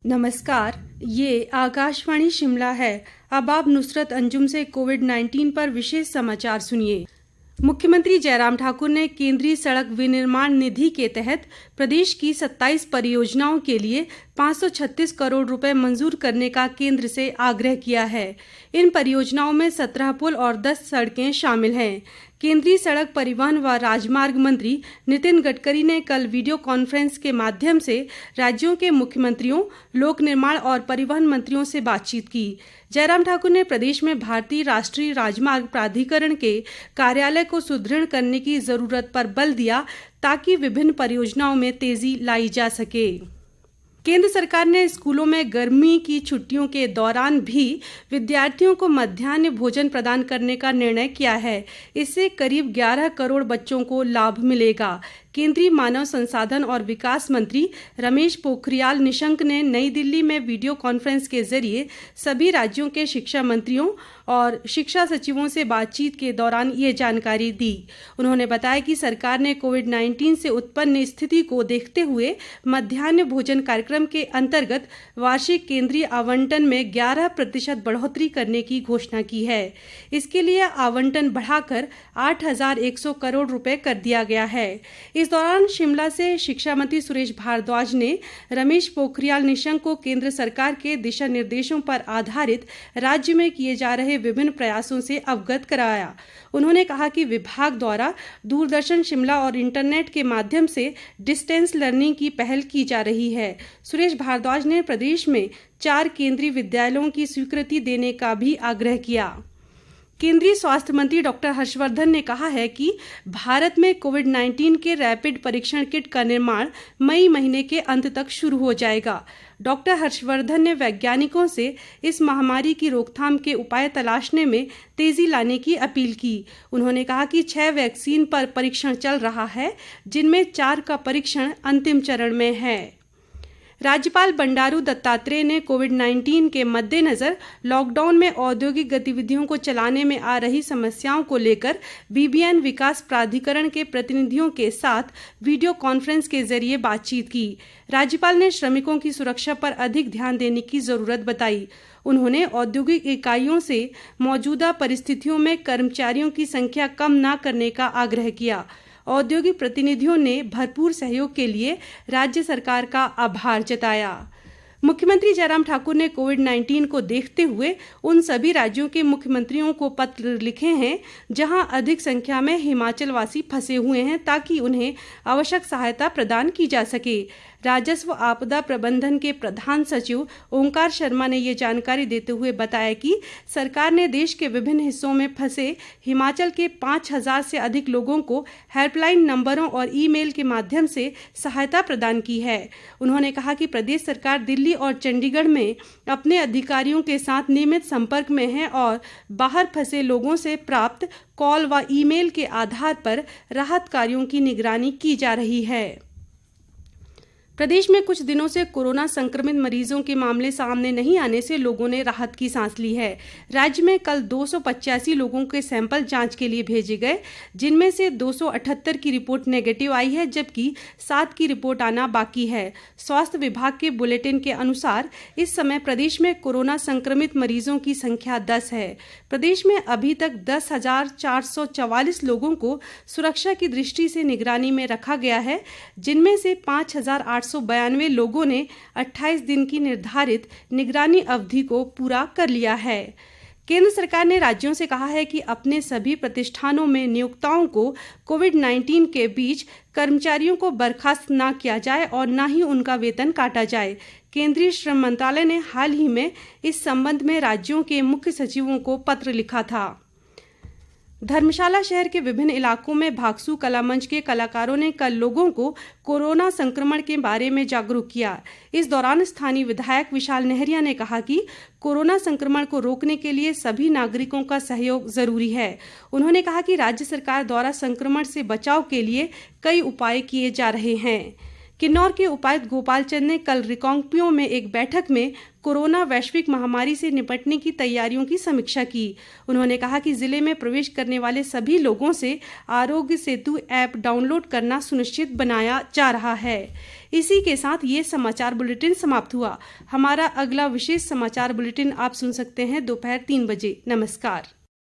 नमस्कार, ये आकाशवाणी शिमला है। अब आप नुसरत अंजुम से कोविड-19 पर विशेष समाचार सुनिए। मुख्यमंत्री जयराम ठाकुर ने केंद्रीय सड़क विनिर्माण निधि के तहत प्रदेश की 27 परियोजनाओं के लिए 536 करोड़ रुपए मंजूर करने का केंद्र से आग्रह किया है। इन परियोजनाओं में 17 पुल और 10 सड़कें शामिल हैं। केंद्रीय सड़क परिवहन व राजमार्ग मंत्री नितिन गडकरी ने कल वीडियो कॉन्फ्रेंस के माध्यम से राज्यों के मुख्यमंत्रियों, लोक निर्माण और परिवहन मंत्रियों से बातचीत की। जयराम ठाकुर ने प्रदेश में भारतीय राष्ट्रीय राजमार्ग प्राधिकरण के कार्यालय को सुदृढ़ करने की जरूरत पर बल दिया ताकि विभिन्न परियोजनाओं में तेजी लाई जा सके। केंद्र सरकार ने स्कूलों में गर्मी की छुट्टियों के दौरान भी विद्यार्थियों को मध्याह्न भोजन प्रदान करने का निर्णय किया है। इससे करीब 11 करोड़ बच्चों को लाभ मिलेगा। केंद्रीय मानव संसाधन और विकास मंत्री रमेश पोखरियाल निशंक ने नई दिल्ली में वीडियो कॉन्फ्रेंस के जरिए सभी राज्यों के शिक्षा मंत्रियों और शिक्षा सचिवों से बातचीत के दौरान ये जानकारी दी। उन्होंने बताया कि सरकार ने कोविड-19 से उत्पन्न स्थिति को देखते हुए मध्याह्न भोजन कार्यक्रम के अंतर्गत वार्षिक केंद्रीय आवंटन में 11% बढ़ोतरी करने की घोषणा की है। इसके लिए आवंटन बढ़ाकर 8,100 करोड़ रुपए कर दिया गया है। इस दौरान शिमला से शिक्षा मंत्री सुरेश भारद्वाज ने रमेश पोखरियाल निशंक को केंद्र सरकार के दिशा निर्देशों पर आधारित राज्य में किए जा रहे विभिन्न प्रयासों से अवगत कराया। उन्होंने कहा कि विभाग द्वारा दूरदर्शन शिमला और इंटरनेट के माध्यम से डिस्टेंस लर्निंग की पहल की जा रही है। सुरेश भारद्वाज ने प्रदेश में 4 केंद्रीय विद्यालयों की स्वीकृति देने का भी आग्रह किया। केंद्रीय स्वास्थ्य मंत्री डॉक्टर हर्षवर्धन ने कहा है कि भारत में कोविड-19 के रैपिड परीक्षण किट का निर्माण मई महीने के अंत तक शुरू हो जाएगा। डॉक्टर हर्षवर्धन ने वैज्ञानिकों से इस महामारी की रोकथाम के उपाय तलाशने में तेजी लाने की अपील की। उन्होंने कहा कि 6 वैक्सीन पर परीक्षण चल रहा है, जिनमें 4 का परीक्षण अंतिम चरण में है। राज्यपाल बंडारू दत्तात्रेय ने कोविड-19 के मद्देनजर लॉकडाउन में औद्योगिक गतिविधियों को चलाने में आ रही समस्याओं को लेकर बीबीएन विकास प्राधिकरण के प्रतिनिधियों के साथ वीडियो कॉन्फ्रेंस के जरिए बातचीत की। राज्यपाल ने श्रमिकों की सुरक्षा पर अधिक ध्यान देने की जरूरत बताई। उन्होंने औद्योगिक इकाइयों से मौजूदा परिस्थितियों में कर्मचारियों की संख्या कम न करने का आग्रह किया। औद्योगिक प्रतिनिधियों ने भरपूर सहयोग के लिए राज्य सरकार का आभार जताया। मुख्यमंत्री जयराम ठाकुर ने कोविड-19 को देखते हुए उन सभी राज्यों के मुख्यमंत्रियों को पत्र लिखे हैं जहां अधिक संख्या में हिमाचल वासी फंसे हुए हैं, ताकि उन्हें आवश्यक सहायता प्रदान की जा सके। राजस्व आपदा प्रबंधन के प्रधान सचिव ओंकार शर्मा ने ये जानकारी देते हुए बताया कि सरकार ने देश के विभिन्न हिस्सों में फंसे हिमाचल के 5,000 से अधिक लोगों को हेल्पलाइन नंबरों और ईमेल के माध्यम से सहायता प्रदान की है। उन्होंने कहा कि प्रदेश सरकार दिल्ली और चंडीगढ़ में अपने अधिकारियों के साथ नियमित संपर्क में है और बाहर फंसे लोगों से प्राप्त कॉल व ईमेल के आधार पर राहत कार्यों की निगरानी की जा रही है। प्रदेश में कुछ दिनों से कोरोना संक्रमित मरीजों के मामले सामने नहीं आने से लोगों ने राहत की सांस ली है। राज्य में कल 285 लोगों के सैंपल जांच के लिए भेजे गए, जिनमें से 278 की रिपोर्ट नेगेटिव आई है, जबकि 7 की रिपोर्ट आना बाकी है। स्वास्थ्य विभाग के बुलेटिन के अनुसार इस समय प्रदेश में कोरोना संक्रमित मरीजों की संख्या 10 है। प्रदेश में अभी तक 10,444 लोगों को सुरक्षा की दृष्टि से निगरानी में रखा गया है, जिनमें से 5,892 लोगों ने 28 दिन की निर्धारित निगरानी अवधि को पूरा कर लिया है। केंद्र सरकार ने राज्यों से कहा है कि अपने सभी प्रतिष्ठानों में नियोक्ताओं को कोविड-19 के बीच कर्मचारियों को बर्खास्त न किया जाए और न ही उनका वेतन काटा जाए। केंद्रीय श्रम मंत्रालय ने हाल ही में इस संबंध में राज्यों के मुख्य सचिवों को पत्र लिखा था। धर्मशाला शहर के विभिन्न इलाकों में भागसू कला मंच के कलाकारों ने कल लोगों को कोरोना संक्रमण के बारे में जागरूक किया। इस दौरान स्थानीय विधायक विशाल नेहरिया ने कहा कि कोरोना संक्रमण को रोकने के लिए सभी नागरिकों का सहयोग जरूरी है। उन्होंने कहा कि राज्य सरकार द्वारा संक्रमण से बचाव के लिए कई उपाय किए जा रहे हैं। किन्नौर के उपायुक्त गोपाल चंद ने कल रिकांगपिओ में एक बैठक में कोरोना वैश्विक महामारी से निपटने की तैयारियों की समीक्षा की। उन्होंने कहा कि जिले में प्रवेश करने वाले सभी लोगों से आरोग्य सेतु ऐप डाउनलोड करना सुनिश्चित बनाया जा रहा है। इसी के साथ ये समाचार बुलेटिन समाप्त हुआ। हमारा अगला विशेष समाचार बुलेटिन आप सुन सकते हैं दोपहर 3 बजे। नमस्कार।